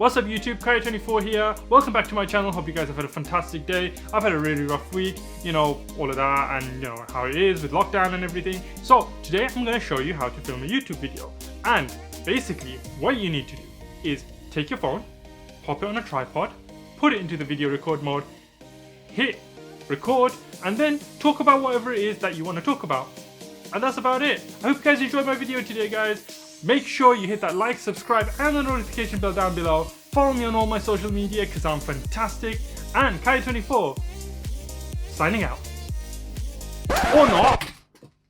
What's up YouTube, Kaya24 here. Welcome back to my channel. Hope you guys have had a fantastic day. I've had a really rough week, you know, all of that, and you know how it is with lockdown and everything. So today I'm going to show you how to film a YouTube video. And basically what you need to do is take your phone, pop it on a tripod, put it into the video record mode, hit record, and then talk about whatever it is that you want to talk about. And that's about it. I hope you guys enjoyed my video today, guys. Make sure you hit that like, subscribe, and the notification bell down below. Follow me on all my social media because I'm fantastic. And Kaya24, signing out. Or not.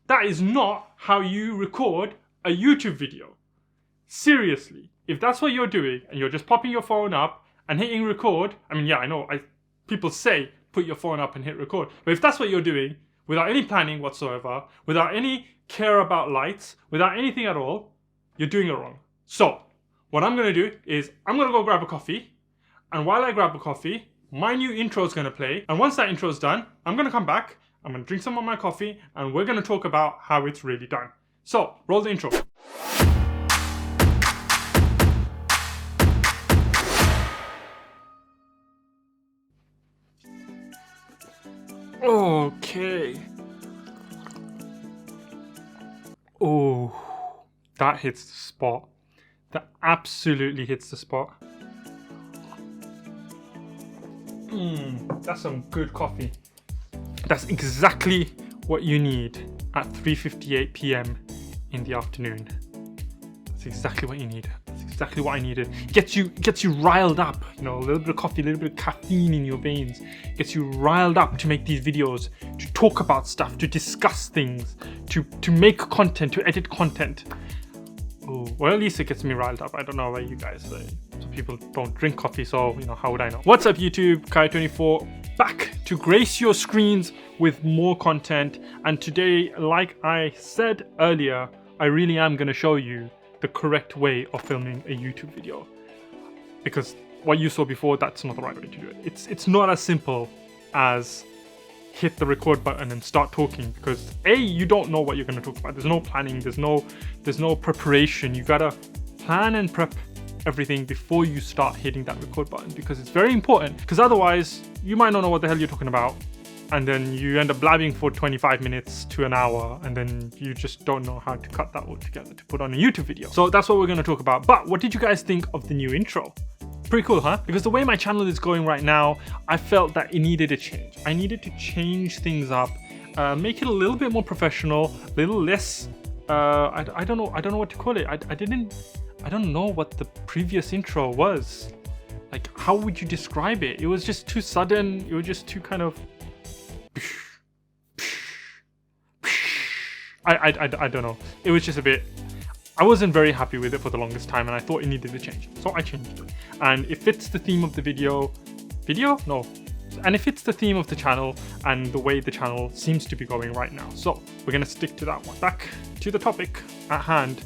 That is not how you record a YouTube video. Seriously, if that's what you're doing and you're just popping your phone up and hitting record, I mean, yeah, I know people say put your phone up and hit record, but if that's what you're doing without any planning whatsoever, without any care about lights, without anything at all, you're doing it wrong. So what I'm going to do is I'm going to go grab a coffee, and while I grab a coffee, my new intro is going to play, and once that intro is done, I'm going to come back, I'm going to drink some of my coffee, and we're going to talk about how it's really done. So roll the intro. Okay. Oh, that hits the spot. That absolutely hits the spot. That's some good coffee. That's exactly what you need at 3:58 p.m. in the afternoon. That's exactly what you need. That's exactly what I needed. Gets you riled up. You know, a little bit of coffee, a little bit of caffeine in your veins. Gets you riled up to make these videos, to talk about stuff, to discuss things, to make content, to edit content. Oh, well, at least it gets me riled up. I don't know about you guys. Some people don't drink coffee, so you know, how would I know? What's up YouTube, Kaya24, back to grace your screens with more content. And today, like I said earlier, I really am going to show you the correct way of filming a YouTube video, because what you saw before, that's not the right way to do it. It's not as simple as hit the record button and start talking, because you don't know what you're going to talk about. There's no planning, there's no preparation. You gotta plan and prep everything before you start hitting that record button, because it's very important, because otherwise you might not know what the hell you're talking about, and then you end up blabbing for 25 minutes to an hour, and then you just don't know how to cut that all together to put on a YouTube video. So that's what we're going to talk about. But what did you guys think of the new intro? Pretty cool, huh? Because the way my channel is going right now, I felt that it needed a change. I needed to change things up, make it a little bit more professional, a little less, I don't know what to call it. I don't know what the previous intro was. Like, how would you describe it? It was just too sudden. It was just too kind of, I don't know. It was just a bit, I wasn't very happy with it for the longest time, and I thought it needed a change. So I changed it. And it fits the theme of the video? No. And it fits the theme of the channel and the way the channel seems to be going right now. So we're going to stick to that one. Back to the topic at hand,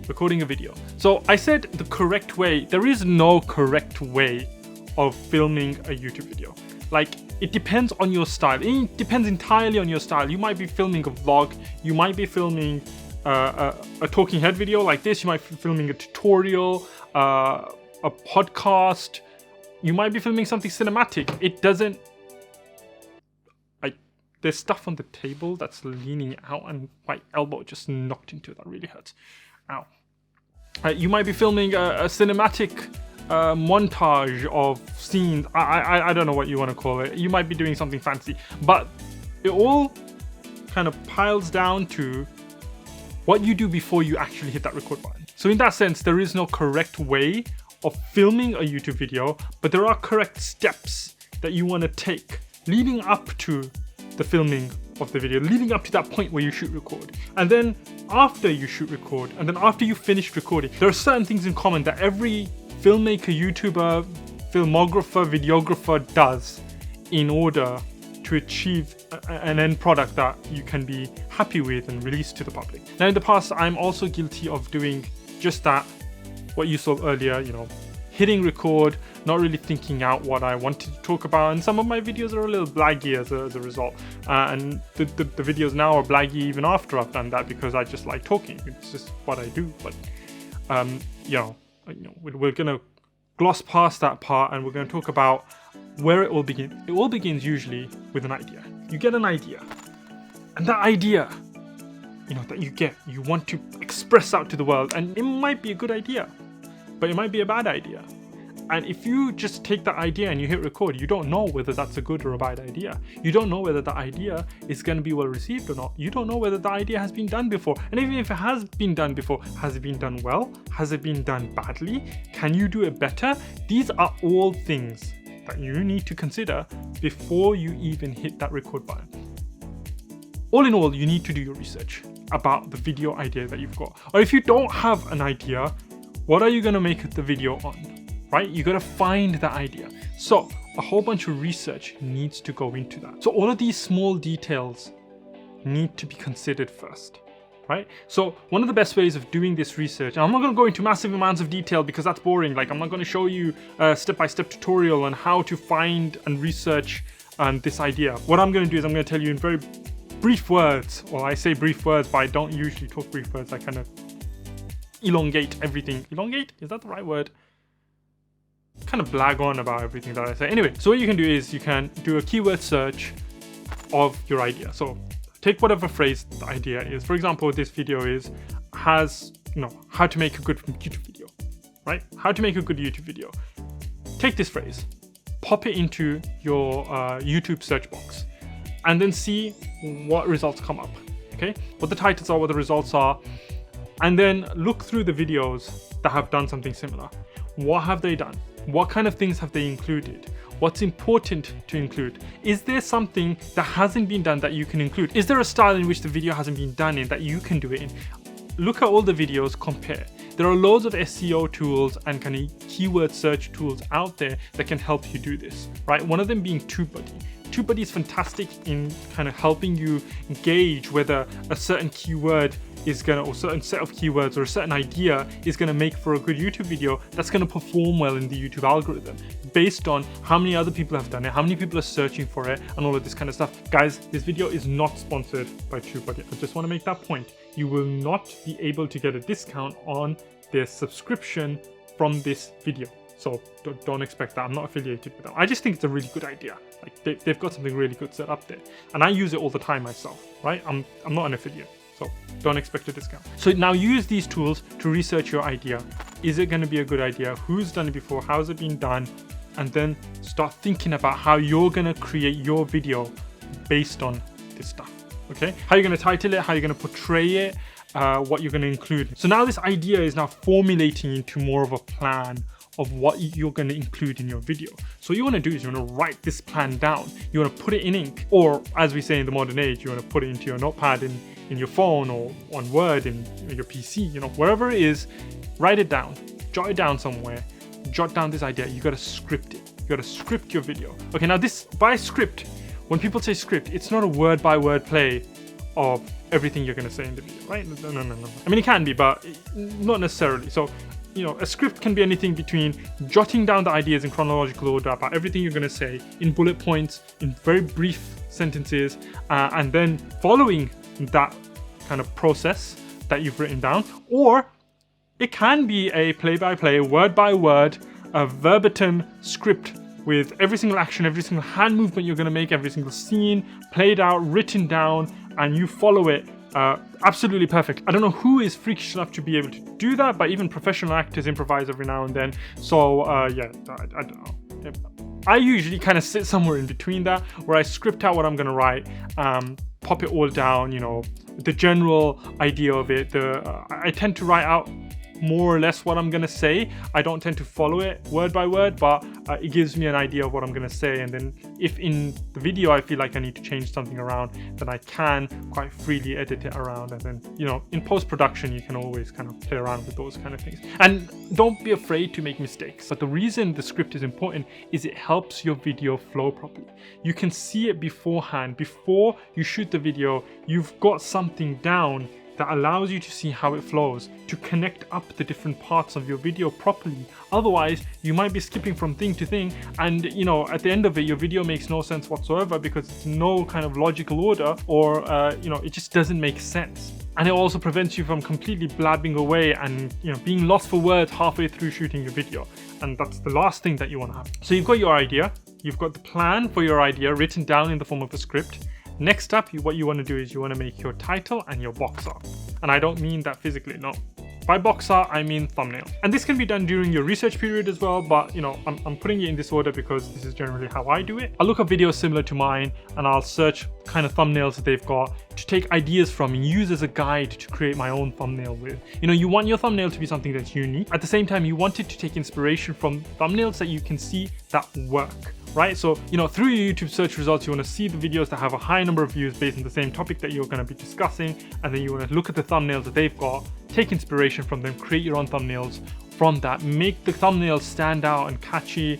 recording a video. So I said the correct way. There is no correct way of filming a YouTube video. Like, it depends on your style. It depends entirely on your style. You might be filming a vlog. You might be filming a talking head video like this. You might be filming a tutorial, a podcast. You might be filming something cinematic. It doesn't, there's stuff on the table that's leaning out, and my elbow just knocked into it. That really hurts. Ow. You might be filming a cinematic montage of scenes. I don't know what you want to call it. You might be doing something fancy, but it all kind of piles down to what you do before you actually hit that record button. So in that sense, there is no correct way of filming a YouTube video, but there are correct steps that you want to take leading up to the filming of the video, leading up to that point where you shoot record. And then after you shoot record, and then after you finish recording, there are certain things in common that every filmmaker, YouTuber, filmographer, videographer does in order to achieve an end product that you can be happy with and release to the public. Now in the past, I'm also guilty of doing just that, what you saw earlier, you know, hitting record, not really thinking out what I wanted to talk about, and some of my videos are a little blaggy as a result. And the videos now are blaggy even after I've done that, because I just like talking. It's just what I do. But you know, we're gonna gloss past that part and we're going to talk about where it all begins. It all begins usually with an idea. You get an idea, and that idea, that you want to express out to the world, and it might be a good idea, but it might be a bad idea. And if you just take that idea and you hit record, you don't know whether that's a good or a bad idea. You don't know whether the idea is going to be well received or not. You don't know whether the idea has been done before. And even if it has been done before, has it been done well? Has it been done badly? Can you do it better? These are all things that you need to consider before you even hit that record button. All in all, you need to do your research about the video idea that you've got. Or if you don't have an idea, what are you going to make the video on? Right? You got to find that idea. So a whole bunch of research needs to go into that. So all of these small details need to be considered first, right? So one of the best ways of doing this research, and I'm not going to go into massive amounts of detail because that's boring. Like, I'm not going to show you a step-by-step tutorial on how to find and research this idea. What I'm going to do is I'm going to tell you in very brief words, or I say brief words, but I don't usually talk brief words. I kind of elongate everything. Elongate? Is that the right word? Kind of blag on about everything that I say. Anyway, so what you can do is you can do a keyword search of your idea. So take whatever phrase the idea is. For example, this video has how to make a good YouTube video, right? How to make a good YouTube video. Take this phrase, pop it into your YouTube search box, and then see what results come up. Okay, what the titles are, what the results are, and then look through the videos that have done something similar. What have they done? What kind of things have they included? What's important to include? Is there something that hasn't been done that you can include? Is there a style in which the video hasn't been done in that you can do it in? Look at all the videos, compare. There are loads of SEO tools and kind of keyword search tools out there that can help you do this, right? One of them being TubeBuddy. TubeBuddy is fantastic in kind of helping you gauge whether a certain keyword is gonna, or certain set of keywords or a certain idea is gonna make for a good YouTube video that's gonna perform well in the YouTube algorithm based on how many other people have done it, how many people are searching for it, and all of this kind of stuff. Guys, this video is not sponsored by TubeBuddy. I just want to make that point. You will not be able to get a discount on their subscription from this video. So don't expect that. I'm not affiliated with them. I just think it's a really good idea. Like they've got something really good set up there, and I use it all the time myself. Right? I'm not an affiliate, so don't expect a discount. So now use these tools to research your idea. Is it going to be a good idea? Who's done it before? How's it been done? And then start thinking about how you're going to create your video based on this stuff. Okay? How you're going to title it? How you're going to portray it? What you're going to include. So now this idea is now formulating into more of a plan of what you're going to include in your video. So what you want to do is you want to write this plan down. You want to put it in ink, or as we say in the modern age, you want to put it into your notepad in your phone, or on Word in your PC, wherever it is. Write it down, jot it down somewhere, jot down this idea. You got to script it. You got to script your video. Okay, now this, by script, when people say script, it's not a word by word play of everything you're going to say in the video, right? No. I mean, it can be, but not necessarily. So, a script can be anything between jotting down the ideas in chronological order about everything you're going to say in bullet points, in very brief sentences, and then following that kind of process that you've written down. Or it can be a play-by-play, word-by-word, a verbatim script with every single action, every single hand movement you're going to make, every single scene played out, written down, and you follow it. Absolutely perfect. I don't know who is freakish enough to be able to do that, but even professional actors improvise every now and then. So yeah, I don't know. I usually kind of sit somewhere in between that, where I script out what I'm going to write, pop it all down, the general idea of it. I tend to write out more or less what I'm going to say. I don't tend to follow it word by word, but it gives me an idea of what I'm going to say. And then if in the video I feel like I need to change something around, then I can quite freely edit it around. And then, in post-production, you can always kind of play around with those kind of things. And don't be afraid to make mistakes. But the reason the script is important is it helps your video flow properly. You can see it beforehand. Before you shoot the video, you've got something down that allows you to see how it flows, to connect up the different parts of your video properly. Otherwise, you might be skipping from thing to thing, and at the end of it, your video makes no sense whatsoever because it's no kind of logical order, or it just doesn't make sense. And it also prevents you from completely blabbing away and being lost for words halfway through shooting your video. And that's the last thing that you want to have. So you've got your idea, you've got the plan for your idea written down in the form of a script. Next up, what you want to do is you want to make your title and your box art. And I don't mean that physically, no. By box art, I mean thumbnail. And this can be done during your research period as well, but I'm putting it in this order because this is generally how I do it. I'll look up videos similar to mine and I'll search kind of thumbnails that they've got to take ideas from and use as a guide to create my own thumbnail with. You want your thumbnail to be something that's unique. At the same time, you want it to take inspiration from thumbnails that you can see that work. Right? So, through your YouTube search results, you want to see the videos that have a high number of views based on the same topic that you're going to be discussing. And then you want to look at the thumbnails that they've got, take inspiration from them, create your own thumbnails from that, make the thumbnails stand out and catchy.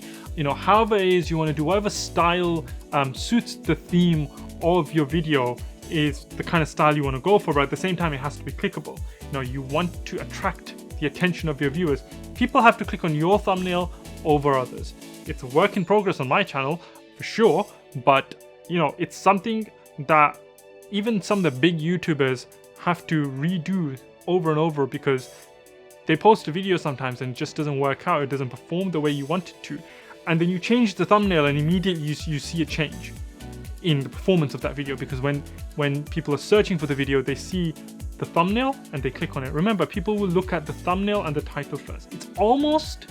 However it is you want to do, whatever style suits the theme of your video is the kind of style you want to go for, but at the same time, it has to be clickable. You want to attract the attention of your viewers. People have to click on your thumbnail over others. It's a work in progress on my channel for sure, but it's something that even some of the big YouTubers have to redo over and over because they post a video sometimes and it just doesn't work out. It doesn't perform the way you want it to. And then you change the thumbnail and immediately you see a change in the performance of that video, because when people are searching for the video, they see the thumbnail and they click on it. Remember, people will look at the thumbnail and the title first. It's almost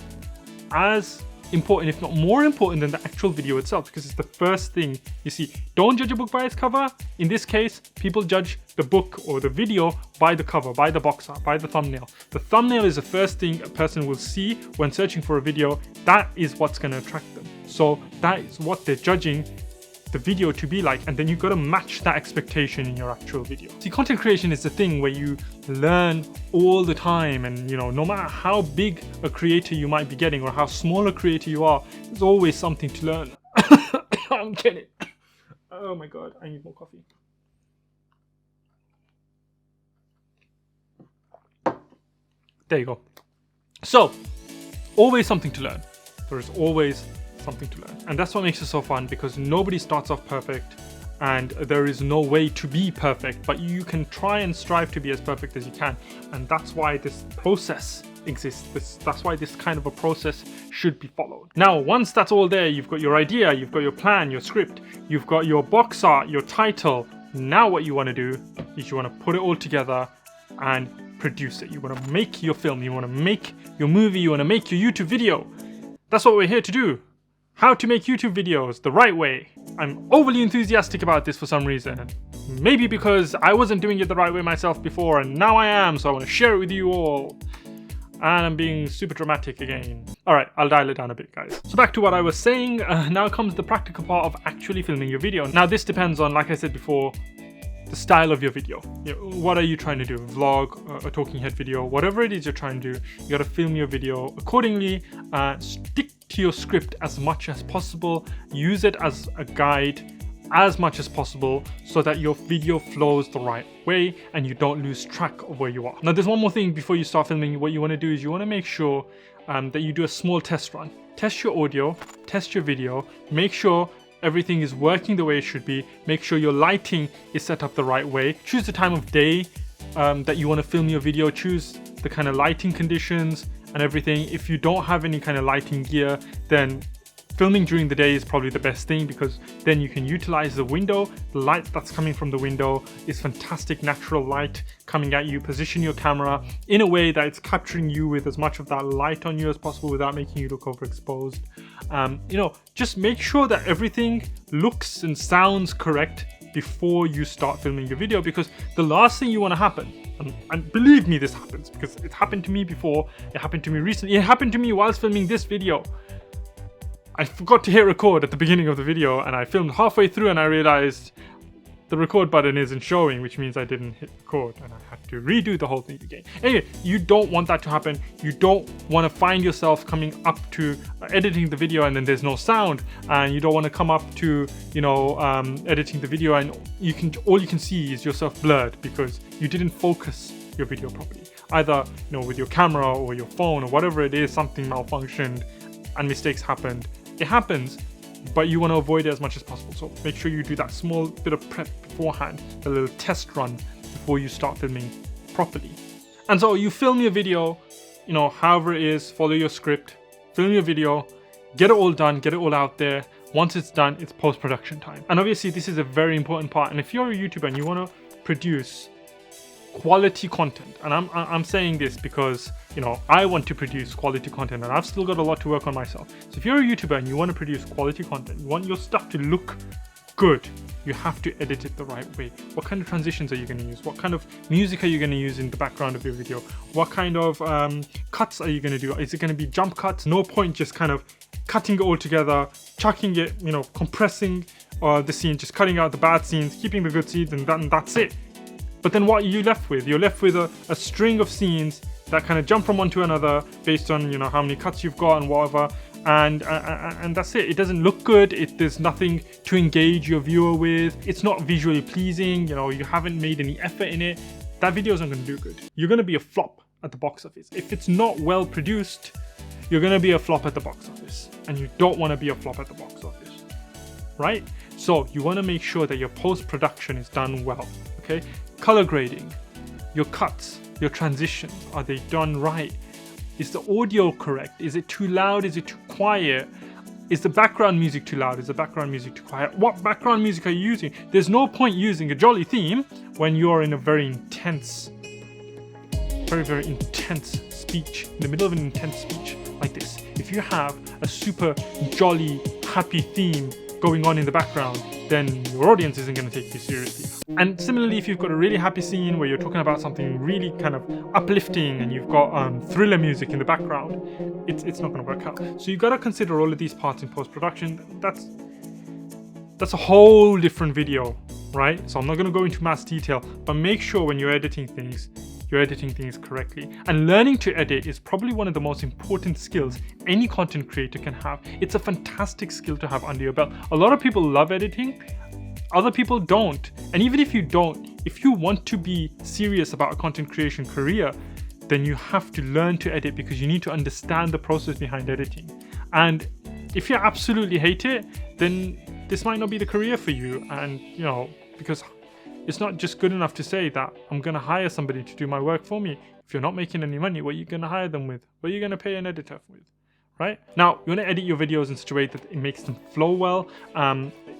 as important, if not more important, than the actual video itself, because it's the first thing you see. Don't judge a book by its cover. In this case, people judge the book or the video by the cover, by the box art, by the thumbnail. The thumbnail is the first thing a person will see when searching for a video. That is what's going to attract them. So that is what they're judging the video to be like, and then you've got to match that expectation in your actual video. See, content creation is the thing where you learn all the time, and no matter how big a creator you might be getting or how small a creator you are, there's always something to learn. I'm getting it. Oh my god, I need more coffee. There you go. So, always something to learn. There is always something to learn, and that's what makes it so fun, because nobody starts off perfect and there is no way to be perfect, but you can try and strive to be as perfect as you can. And that's why this process exists. That's why this kind of a process should be followed. Now, once that's all there, you've got your idea, you've got your plan, your script, you've got your box art, your title. Now what you want to do is you want to put it all together and produce it. You want to make your film, you want to make your movie, you want to make your YouTube video. That's what we're here to do. How to make YouTube videos the right way. I'm overly enthusiastic about this for some reason. Maybe because I wasn't doing it the right way myself before, and now I am, so I want to share it with you all. And I'm being super dramatic again. Alright, I'll dial it down a bit, guys. So back to what I was saying, now comes the practical part of actually filming your video. Now this depends on, like I said before, the style of your video. What are you trying to do? Vlog, a talking head video, whatever it is you're trying to do, you gotta film your video accordingly. Stick to your script as much as possible. Use it as a guide as much as possible so that your video flows the right way and you don't lose track of where you are. Now, there's one more thing before you start filming. What you want to do is you want to make sure that you do a small test run. Test your audio, test your video, make sure everything is working the way it should be. Make sure your lighting is set up the right way. Choose the time of day that you want to film your video. Choose the kind of lighting conditions and everything. If you don't have any kind of lighting gear, then filming during the day is probably the best thing, because then you can utilize the window. The light that's coming from the window is fantastic natural light coming at you. Position your camera in a way that it's capturing you with as much of that light on you as possible without making you look overexposed. Just make sure that everything looks and sounds correct before you start filming your video, because the last thing you want to happen, and believe me, this happens because it happened to me before, it happened to me recently, it happened to me whilst filming this video. I forgot to hit record at the beginning of the video, and I filmed halfway through and I realized the record button isn't showing, which means I didn't hit record and I had to redo the whole thing again. Anyway, you don't want that to happen. You don't want to find yourself coming up to editing the video and then there's no sound, and you don't want to come up to editing the video and all you can see is yourself blurred because you didn't focus your video properly. Either with your camera or your phone or whatever it is, something malfunctioned and mistakes happened. It happens, but you want to avoid it as much as possible. So make sure you do that small bit of prep beforehand, a little test run before you start filming properly. And so you film your video, you know, however it is, follow your script, film your video, get it all done, get it all out there. Once it's done, it's post-production time. And obviously this is a very important part. And if you're a YouTuber and you want to produce quality content, and I'm saying this because, you know, I want to produce quality content and I've still got a lot to work on myself. So if you're a YouTuber and you want to produce quality content, you want your stuff to look good, you have to edit it the right way. What kind of transitions are you going to use? What kind of music are you going to use in the background of your video? What kind of cuts are you going to do? Is it going to be jump cuts? No point just kind of cutting it all together, chucking it, you know, compressing the scene, just cutting out the bad scenes, keeping the good scenes, and that's it. But then what are you left with? You're left with a string of scenes that kind of jump from one to another based on, you know, how many cuts you've got and whatever, and that's it. It doesn't look good. There's nothing to engage your viewer with. It's not visually pleasing. You know, you haven't made any effort in it. That video isn't going to do good. You're going to be a flop at the box office. If it's not well produced, you're going to be a flop at the box office, and you don't want to be a flop at the box office, right? So you want to make sure that your post-production is done well, okay? Color grading, your cuts, your transitions, are they done right? Is the audio correct? Is it too loud? Is it too quiet? Is the background music too loud? Is the background music too quiet? What background music are you using? There's no point using a jolly theme when you're in a very intense, very intense speech, in the middle of an intense speech like this. If you have a super jolly, happy theme going on in the background, then your audience isn't going to take you seriously. And similarly, if you've got a really happy scene where you're talking about something really kind of uplifting and you've got thriller music in the background, it's not going to work out. So you've got to consider all of these parts in post-production. That's a whole different video, right? So I'm not going to go into mass detail, but make sure when you're editing things correctly. And learning to edit is probably one of the most important skills any content creator can have. It's a fantastic skill to have under your belt. A lot of people love editing, other people don't. And even if you don't, if you want to be serious about a content creation career, then you have to learn to edit, because you need to understand the process behind editing. And if you absolutely hate it, then this might not be the career for you. And, you know, because it's not just good enough to say that I'm going to hire somebody to do my work for me. If you're not making any money, what are you going to hire them with? What are you going to pay an editor with? Right? Now, you want to edit your videos in such a way that it makes them flow well.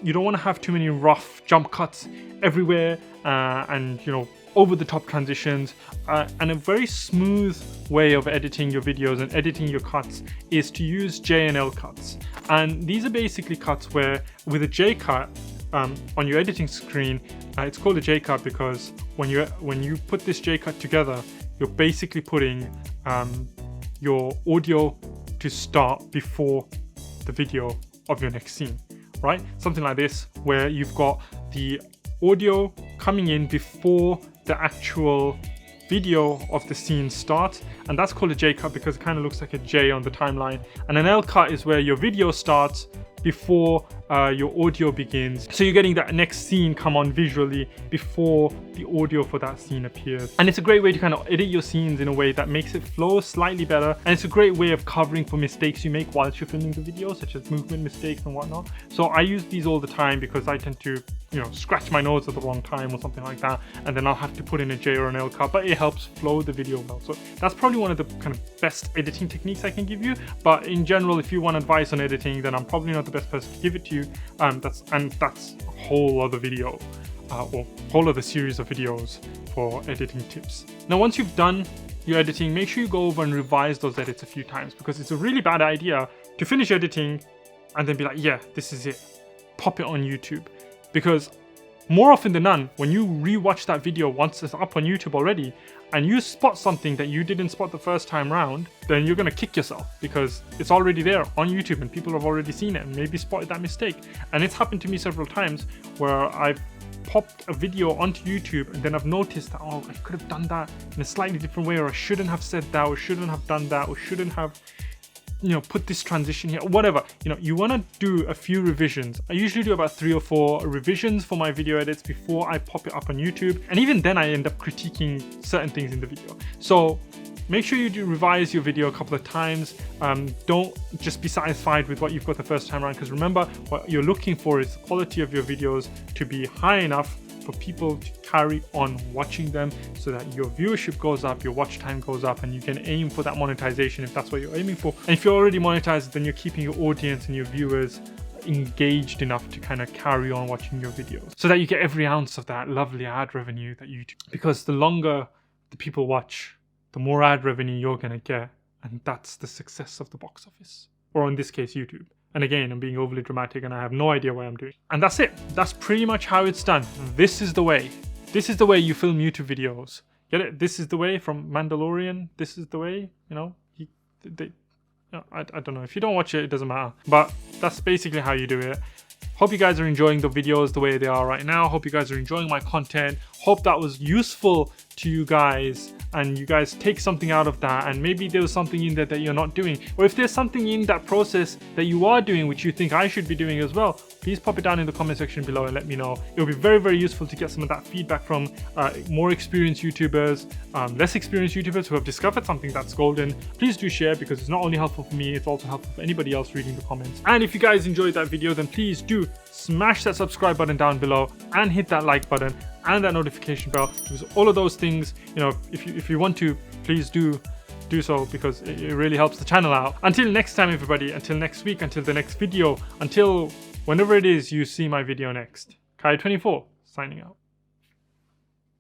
You don't want to have too many rough jump cuts everywhere and, you know, over the top transitions. And a very smooth way of editing your videos and editing your cuts is to use J and L cuts. And these are basically cuts where with a J cut, on your editing screen, it's called a J cut because when you put this J cut together, you're basically putting your audio to start before the video of your next scene, right? Something like this, where you've got the audio coming in before the actual video of the scene starts, and that's called a J cut because it kind of looks like a J on the timeline. And an L cut is where your video starts before your audio begins, so you're getting that next scene come on visually before the audio for that scene appears. And it's a great way to kind of edit your scenes in a way that makes it flow slightly better, and it's a great way of covering for mistakes you make whilst you're filming the video, such as movement mistakes and whatnot. So I use these all the time because I tend to, you know, scratch my nose at the wrong time or something like that, and then I'll have to put in a J or an L cut, but it helps flow the video well. So that's probably one of the kind of best editing techniques I can give you. But in general, if you want advice on editing, then I'm probably not the best person to give it to you. That's a whole other video or whole other series of videos for editing tips. Now, once you've done your editing, make sure you go over and revise those edits a few times, because it's a really bad idea to finish editing and then be like, yeah, this is it, pop it on YouTube. Because more often than not, when you rewatch that video once it's up on YouTube already and you spot something that you didn't spot the first time round, then you're going to kick yourself because it's already there on YouTube and people have already seen it and maybe spotted that mistake. And it's happened to me several times where I've popped a video onto YouTube and then I've noticed that, oh, I could have done that in a slightly different way, or I shouldn't have said that, or shouldn't have done that, or shouldn't have, you know, put this transition here, whatever. You know, you want to do a few revisions. I usually do about 3 or 4 revisions for my video edits before I pop it up on YouTube, and even then I end up critiquing certain things in the video. So make sure you do revise your video a couple of times. Don't just be satisfied with what you've got the first time around, because remember, what you're looking for is the quality of your videos to be high enough for people to carry on watching them so that your viewership goes up, your watch time goes up, and you can aim for that monetization if that's what you're aiming for. And if you're already monetized, then you're keeping your audience and your viewers engaged enough to kind of carry on watching your videos so that you get every ounce of that lovely ad revenue that you do. Because the longer the people watch, the more ad revenue you're going to get, and that's the success of the box office, or in this case YouTube. And again, I'm being overly dramatic and I have no idea what I'm doing. And that's it. That's pretty much how it's done. This is the way. This is the way you film YouTube videos. Get it? This is the way from Mandalorian. This is the way, you know, I don't know. If you don't watch it, it doesn't matter. But that's basically how you do it. Hope you guys are enjoying the videos the way they are right now. Hope you guys are enjoying my content. Hope that was useful to you guys and you guys take something out of that, and maybe there was something in there that you're not doing, or if there's something in that process that you are doing which you think I should be doing as well, please pop it down in the comment section below and let me know. It will be very, very useful to get some of that feedback from more experienced YouTubers, less experienced YouTubers who have discovered something that's golden. Please do share, because it's not only helpful for me, it's also helpful for anybody else reading the comments. And if you guys enjoyed that video, then please do smash that subscribe button down below and hit that like button and that notification bell, because all of those things, you know, if you want to, please do so, because it really helps the channel out. Until next time, everybody, until next week, until the next video, until whenever it is you see my video next, Kai24 signing out.